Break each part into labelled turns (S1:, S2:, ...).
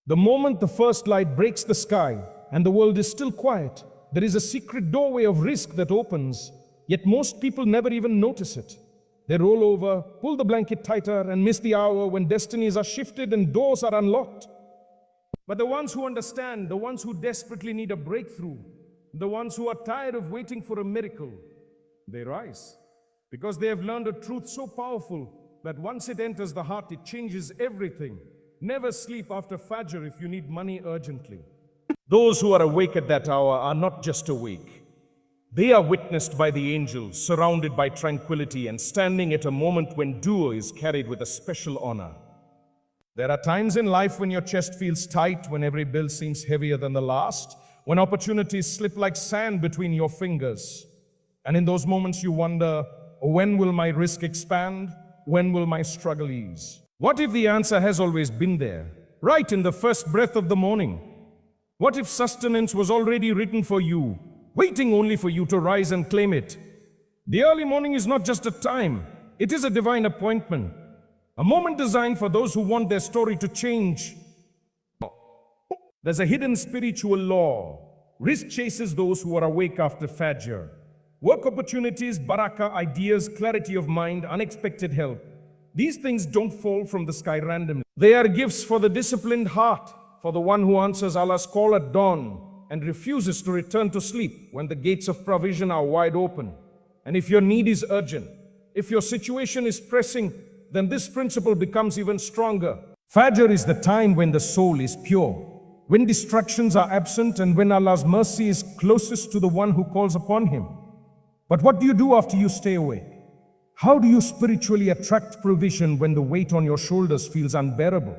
S1: The moment the first light breaks the sky and the world is still quiet, there is a secret doorway of risk that opens, yet most people never even notice it. They roll over, pull the blanket tighter, and miss the hour when destinies are shifted and doors are unlocked. But the ones who understand, the ones who desperately need a breakthrough, the ones who are tired of waiting for a miracle, they rise. Because they have learned a truth so powerful that once it enters the heart, it changes everything. Never sleep after Fajr if you need money urgently. Those who are awake at that hour are not just awake. They are witnessed by the angels, surrounded by tranquility and standing at a moment when dua is carried with a special honor. There are times in life when your chest feels tight, when every bill seems heavier than the last, when opportunities slip like sand between your fingers. And in those moments you wonder, when will my risk expand? When will my struggle ease? What if the answer has always been there, right in the first breath of the morning? What if sustenance was already written for you, waiting only for you to rise and claim it? The early morning is not just a time, it is a divine appointment. A moment designed for those who want their story to change. There's a hidden spiritual law. Risk chases those who are awake after Fajr. Work opportunities, barakah, ideas, clarity of mind, unexpected help. These things don't fall from the sky randomly. They are gifts for the disciplined heart, for the one who answers Allah's call at dawn and refuses to return to sleep when the gates of provision are wide open. And if your need is urgent, if your situation is pressing, then this principle becomes even stronger. Fajr is the time when the soul is pure, when distractions are absent, and when Allah's mercy is closest to the one who calls upon Him. But what do you do after you stay awake? How do you spiritually attract provision when the weight on your shoulders feels unbearable?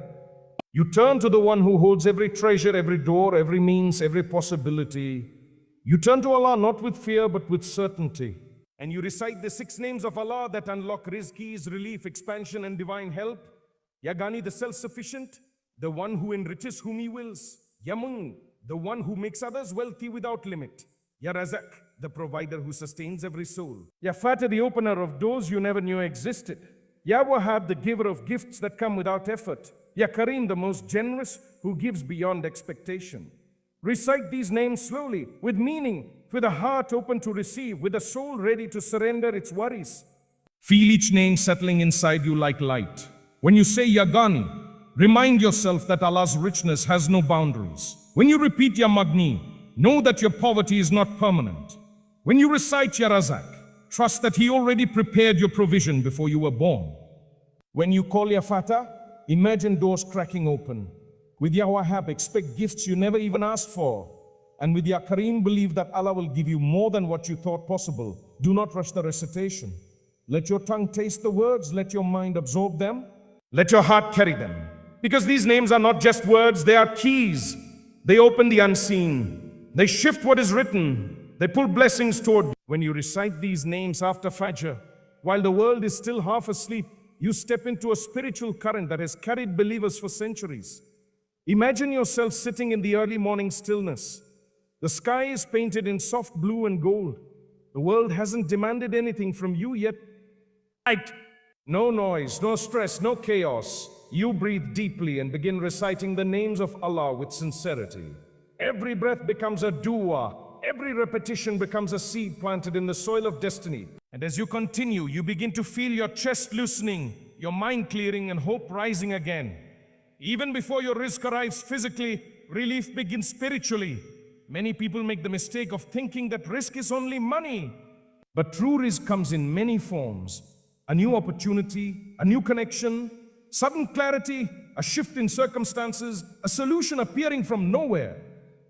S1: You turn to the one who holds every treasure, every door, every means, every possibility. You turn to Allah not with fear but with certainty. And you recite the 6 names of Allah that unlock rizq, relief, expansion and divine help. Ya Ghani, the self-sufficient, the one who enriches whom He wills. Ya Mun, the one who makes others wealthy without limit. Ya Razak, the provider who sustains every soul. Ya Fatah, the opener of doors you never knew existed. Ya Wahhab, the giver of gifts that come without effort. Ya Kareem, the most generous who gives beyond expectation. Recite these names slowly, with meaning, with a heart open to receive, with a soul ready to surrender its worries. Feel each name settling inside you like light. When you say Ya Ghani, remind yourself that Allah's richness has no boundaries. When you repeat Ya Maghni, know that your poverty is not permanent. When you recite Ya Razak, trust that He already prepared your provision before you were born. When you call Ya Fatah, imagine doors cracking open. With Ya Wahhab, expect gifts you never even asked for. And with Ya Kareem, believe that Allah will give you more than what you thought possible. Do not rush the recitation. Let your tongue taste the words, let your mind absorb them, let your heart carry them. Because these names are not just words, they are keys. They open the unseen. They shift what is written. They pull blessings toward you. When you recite these names after Fajr, while the world is still half asleep, you step into a spiritual current that has carried believers for centuries. Imagine yourself sitting in the early morning stillness. The sky is painted in soft blue and gold. The world hasn't demanded anything from you yet. No noise, no stress, no chaos. You breathe deeply and begin reciting the names of Allah with sincerity. Every breath becomes a dua. Every repetition becomes a seed planted in the soil of destiny. And as you continue, you begin to feel your chest loosening, your mind clearing, and hope rising again. Even before your rizq arrives physically, relief begins spiritually. Many people make the mistake of thinking that rizq is only money. But true rizq comes in many forms. A new opportunity, a new connection, sudden clarity, a shift in circumstances, a solution appearing from nowhere,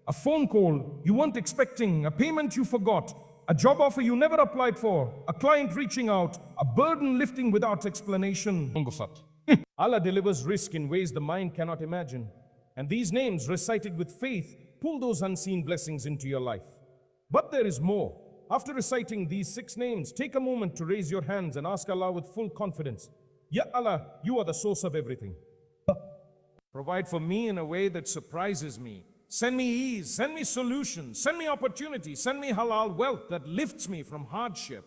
S1: a phone call you weren't expecting, a payment you forgot, a job offer you never applied for, a client reaching out, a burden lifting without explanation. Allah delivers rizq in ways the mind cannot imagine. And these names, recited with faith, pull those unseen blessings into your life. But there is more. After reciting these 6 names, take a moment to raise your hands and ask Allah with full confidence, Ya Allah, you are the source of everything. Provide for me in a way that surprises me. Send me ease, send me solutions, send me opportunity, send me halal wealth that lifts me from hardship.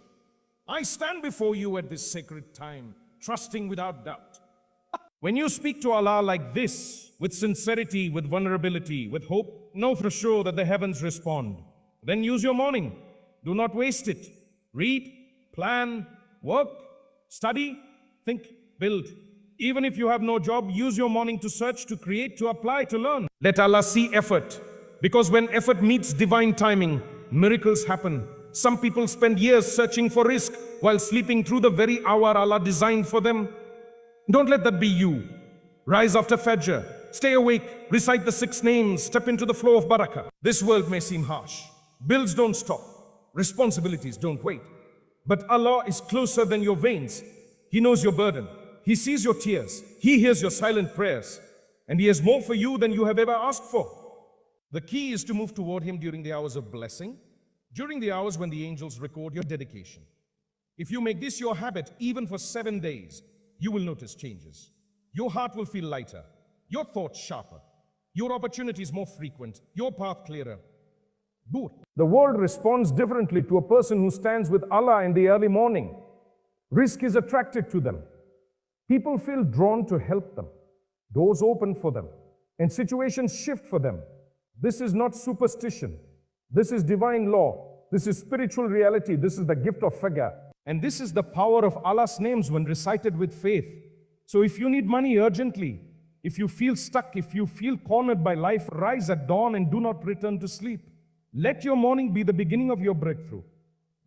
S1: I stand before you at this sacred time, trusting without doubt. When you speak to Allah like this, with sincerity, with vulnerability, with hope, know for sure that the heavens respond. Then use your morning. Do not waste it. Read, plan, work, study, think, build. Even if you have no job, use your morning to search, to create, to apply, to learn. Let Allah see effort. Because when effort meets divine timing, miracles happen. Some people spend years searching for rizq while sleeping through the very hour Allah designed for them. Don't let that be you. Rise after Fajr, stay awake, recite the 6 names, step into the flow of Barakah. This world may seem harsh. Bills don't stop. Responsibilities don't wait. But Allah is closer than your veins. He knows your burden. He sees your tears. He hears your silent prayers. And He has more for you than you have ever asked for. The key is to move toward Him during the hours of blessing, during the hours when the angels record your dedication. If you make this your habit, even for 7 days, you will notice changes. Your heart will feel lighter, your thoughts sharper, your opportunities more frequent, your path clearer. Both. The world responds differently to a person who stands with Allah in the early morning. Rizq is attracted to them. People feel drawn to help them. Doors open for them, and situations shift for them. This is not superstition. This is divine law. This is spiritual reality. This is the gift of Fajr. And this is the power of Allah's names when recited with faith. So if you need money urgently, if you feel stuck, if you feel cornered by life, rise at dawn and do not return to sleep. Let your morning be the beginning of your breakthrough.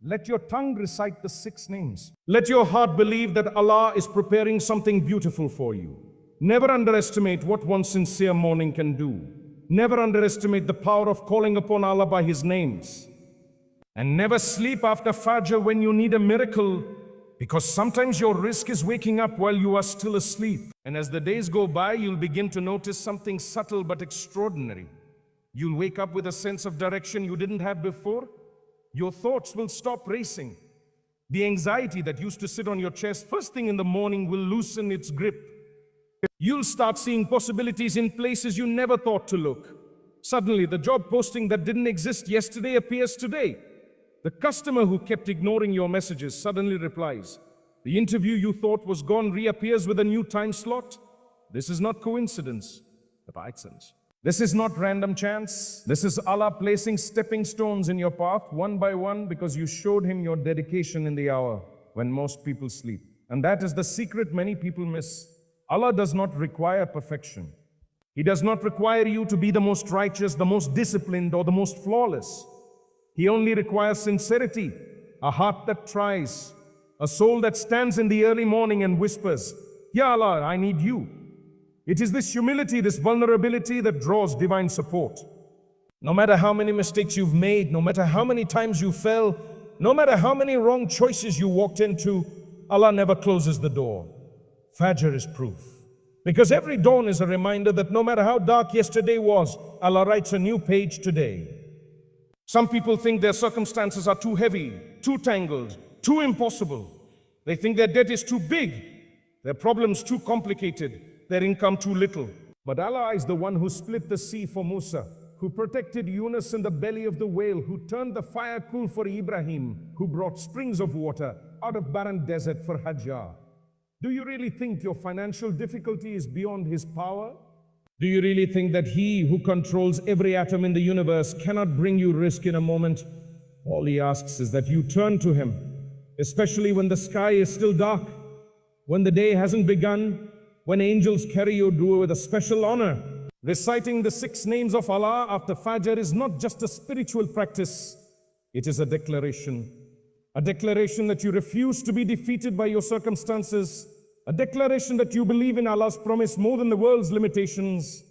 S1: Let your tongue recite the 6 names. Let your heart believe that Allah is preparing something beautiful for you. Never underestimate what one sincere morning can do. Never underestimate the power of calling upon Allah by His names. And never sleep after Fajr when you need a miracle, because sometimes your rizq is waking up while you are still asleep. And as the days go by, you'll begin to notice something subtle but extraordinary. You'll wake up with a sense of direction you didn't have before. Your thoughts will stop racing. The anxiety that used to sit on your chest first thing in the morning will loosen its grip. You'll start seeing possibilities in places you never thought to look. Suddenly, the job posting that didn't exist yesterday appears today. The customer who kept ignoring your messages suddenly replies. The interview you thought was gone reappears with a new time slot. This is not coincidence, but accident. This is not random chance. This is Allah placing stepping stones in your path one by one because you showed Him your dedication in the hour when most people sleep. And that is the secret many people miss. Allah does not require perfection. He does not require you to be the most righteous, the most disciplined, or the most flawless. He only requires sincerity, a heart that tries, a soul that stands in the early morning and whispers, Ya Allah, I need you. It is this humility, this vulnerability that draws divine support. No matter how many mistakes you've made, no matter how many times you fell, no matter how many wrong choices you walked into, Allah never closes the door. Fajr is proof. Because every dawn is a reminder that no matter how dark yesterday was, Allah writes a new page today. Some people think their circumstances are too heavy, too tangled, too impossible. They think their debt is too big, their problems too complicated, their income too little. But Allah is the one who split the sea for Musa, who protected Yunus in the belly of the whale, who turned the fire cool for Ibrahim, who brought springs of water out of barren desert for Hajjah. Do you really think your financial difficulty is beyond His power? Do you really think that He who controls every atom in the universe cannot bring you rizq in a moment? All He asks is that you turn to Him, especially when the sky is still dark, when the day hasn't begun, when angels carry your dua with a special honor. Reciting the 6 names of Allah after Fajr is not just a spiritual practice, it is a declaration that you refuse to be defeated by your circumstances, a declaration that you believe in Allah's promise more than the world's limitations.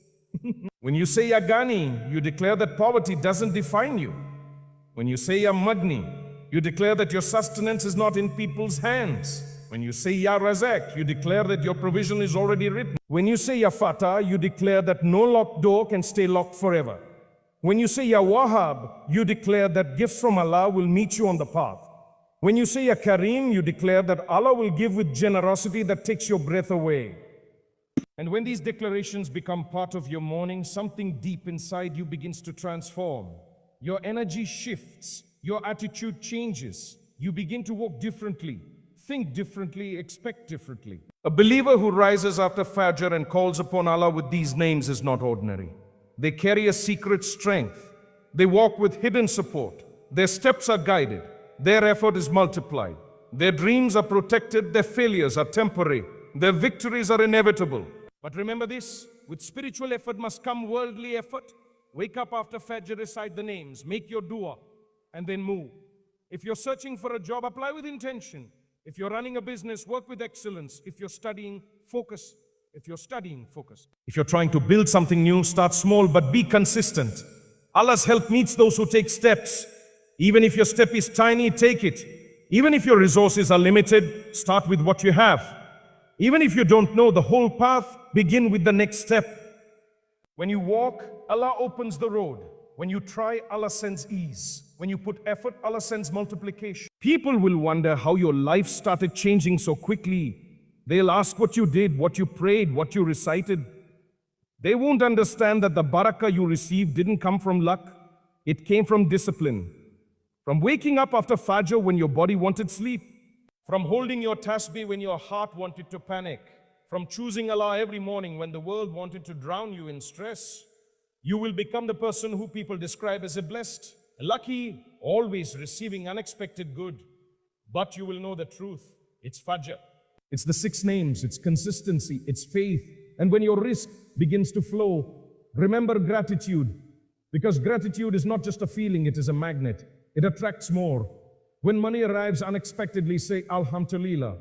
S1: When you say Ya Ghani, you declare that poverty doesn't define you. When you say Ya Madni, you declare that your sustenance is not in people's hands. When you say Ya Razak, you declare that your provision is already written. When you say Ya Fatah, you declare that no locked door can stay locked forever. When you say Ya Wahhab, you declare that gifts from Allah will meet you on the path. When you say Ya Kareem, you declare that Allah will give with generosity that takes your breath away. And when these declarations become part of your morning, something deep inside you begins to transform. Your energy shifts, your attitude changes, you begin to walk differently, think differently, expect differently. A believer who rises after Fajr and calls upon Allah with these names is not ordinary. They carry a secret strength. They walk with hidden support. Their steps are guided. Their effort is multiplied. Their dreams are protected. Their failures are temporary. Their victories are inevitable. But remember this, with spiritual effort must come worldly effort. Wake up after Fajr, recite the names, make your dua, and then move. If you're searching for a job, apply with intention. If you're running a business, work with excellence. If you're studying, focus. If you're studying, focus. If you're trying to build something new, start small but be consistent. Allah's help meets those who take steps. Even if your step is tiny, take it. Even if your resources are limited, start with what you have. Even if you don't know the whole path, begin with the next step. When you walk, Allah opens the road. When you try, Allah sends ease. When you put effort, Allah sends multiplication. People will wonder how your life started changing so quickly. They'll ask what you did, what you prayed, what you recited. They won't understand that the barakah you received didn't come from luck. It came from discipline. From waking up after Fajr when your body wanted sleep. From holding your tasbih when your heart wanted to panic. From choosing Allah every morning when the world wanted to drown you in stress. You will become the person who people describe as a blessed, lucky, always receiving unexpected good. But you will know the truth. It's Fajr. It's the 6 names, it's consistency, it's faith. And when your rizq begins to flow, remember gratitude. Because gratitude is not just a feeling, it is a magnet. It attracts more. When money arrives unexpectedly, say Alhamdulillah.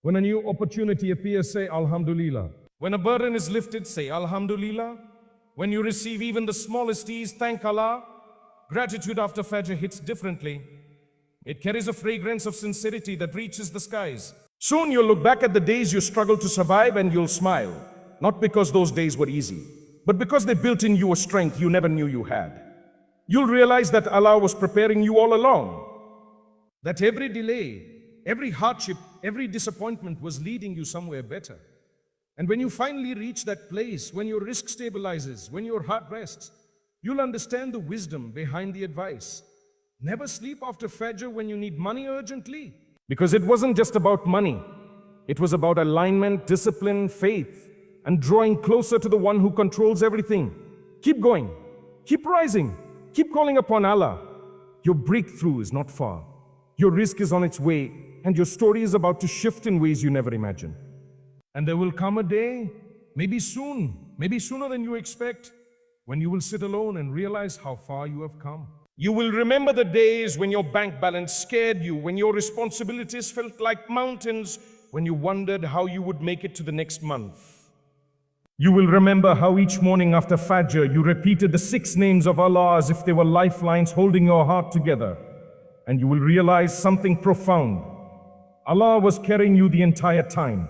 S1: When a new opportunity appears, say Alhamdulillah. When a burden is lifted, say Alhamdulillah. When you receive even the smallest ease, thank Allah. Gratitude after Fajr hits differently. It carries a fragrance of sincerity that reaches the skies. Soon you'll look back at the days you struggled to survive and you'll smile. Not because those days were easy, but because they built in you a strength you never knew you had. You'll realize that Allah was preparing you all along. That every delay, every hardship, every disappointment was leading you somewhere better. And when you finally reach that place, when your rizq stabilizes, when your heart rests, you'll understand the wisdom behind the advice. Never sleep after Fajr when you need money urgently. Because it wasn't just about money. It was about alignment, discipline, faith, and drawing closer to the one who controls everything. Keep going. Keep rising. Keep calling upon Allah. Your breakthrough is not far. Your rizq is on its way, and your story is about to shift in ways you never imagined. And there will come a day, maybe sooner than you expect, when you will sit alone and realize how far you have come. You will remember the days when your bank balance scared you, when your responsibilities felt like mountains, when you wondered how you would make it to the next month. You will remember how each morning after Fajr you repeated the 6 names of Allah as if they were lifelines holding your heart together. And you will realize something profound. Allah was carrying you the entire time.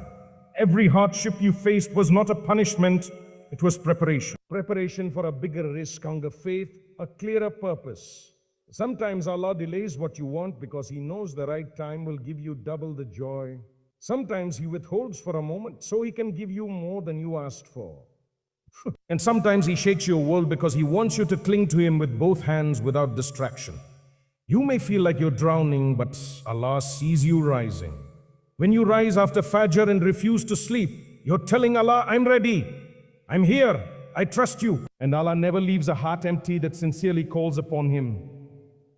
S1: Every hardship you faced was not a punishment, it was preparation. Preparation for a bigger rizq, hunger, faith, a clearer purpose. Sometimes Allah delays what you want because He knows the right time will give you double the joy. Sometimes He withholds for a moment so He can give you more than you asked for. And sometimes He shakes your world because He wants you to cling to Him with both hands without distraction. You may feel like you're drowning, but Allah sees you rising. When you rise after Fajr and refuse to sleep, you're telling Allah, I'm ready. I'm here. I trust you. And Allah never leaves a heart empty that sincerely calls upon Him.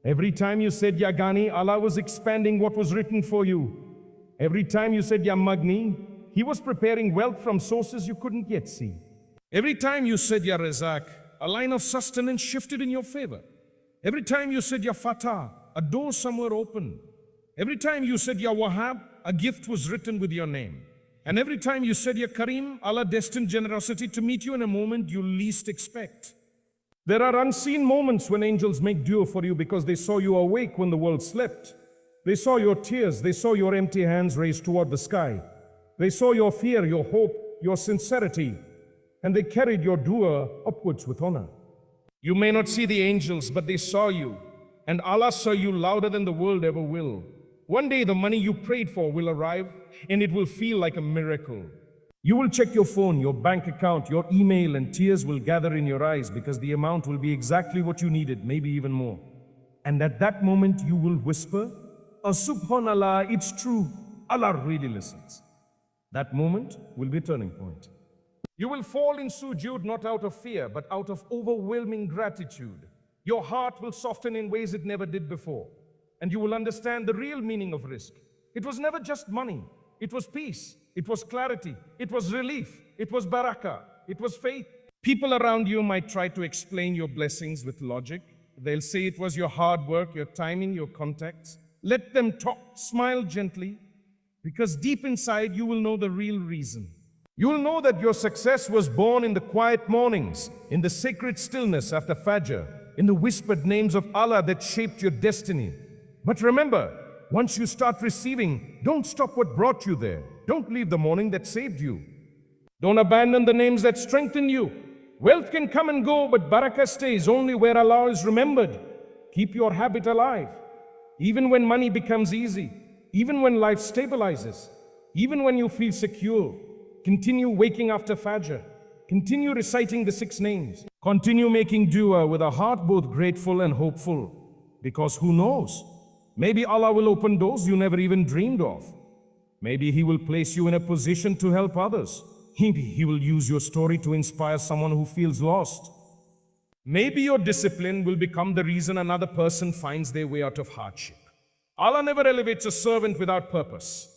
S1: Every time you said Ya Ghani, Allah was expanding what was written for you. Every time you said Ya Magni, He was preparing wealth from sources you couldn't yet see. Every time you said Ya Rizq, a line of sustenance shifted in your favor. Every time you said Ya Fatah, a door somewhere opened. Every time you said Ya Wahhab, a gift was written with your name. And every time you said Ya Kareem, Allah destined generosity to meet you in a moment you least expect. There are unseen moments when angels make dua for you because they saw you awake when the world slept. They saw your tears, they saw your empty hands raised toward the sky. They saw your fear, your hope, your sincerity, and they carried your dua upwards with honor. You may not see the angels, but they saw you, and Allah saw you louder than the world ever will. One day the money you prayed for will arrive, and it will feel like a miracle. You will check your phone, your bank account, your email, and tears will gather in your eyes because the amount will be exactly what you needed, maybe even more. And at that moment you will whisper, Oh, Subhanallah, it's true. Allah really listens. That moment will be a turning point. You will fall in sujood not out of fear, but out of overwhelming gratitude. Your heart will soften in ways it never did before, and you will understand the real meaning of rizq. It was never just money. It was peace. It was clarity. It was relief. It was barakah. It was faith. People around you might try to explain your blessings with logic. They'll say it was your hard work, your timing, your contacts. Let them talk. Smile gently, because deep inside you will know the real reason. You will know that your success was born in the quiet mornings, in the sacred stillness after Fajr, in the whispered names of Allah that shaped your destiny. But remember, once you start receiving, don't stop what brought you there. Don't leave the morning that saved you. Don't abandon the names that strengthen you. Wealth can come and go, but barakah stays only where Allah is remembered. Keep your habit alive. Even when money becomes easy, even when life stabilizes, even when you feel secure, continue waking after Fajr. Continue reciting the 6 names. Continue making dua with a heart both grateful and hopeful. Because who knows? Maybe Allah will open doors you never even dreamed of. Maybe He will place you in a position to help others. Maybe He will use your story to inspire someone who feels lost. Maybe your discipline will become the reason another person finds their way out of hardship. Allah never elevates a servant without purpose.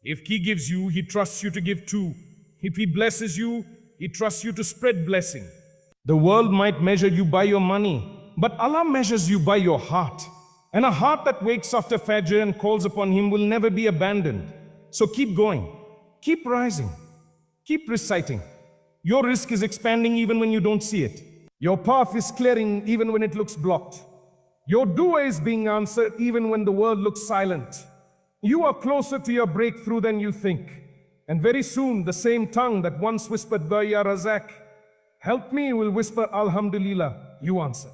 S1: If He gives you, He trusts you to give too. If He blesses you, He trusts you to spread blessing. The world might measure you by your money, but Allah measures you by your heart. And a heart that wakes after Fajr and calls upon Him will never be abandoned. So keep going, keep rising, keep reciting. Your rizq is expanding even when you don't see it. Your path is clearing even when it looks blocked. Your dua is being answered even when the world looks silent. You are closer to your breakthrough than you think. And very soon, the same tongue that once whispered, Ya Razak, help me, will whisper, Alhamdulillah, you answer.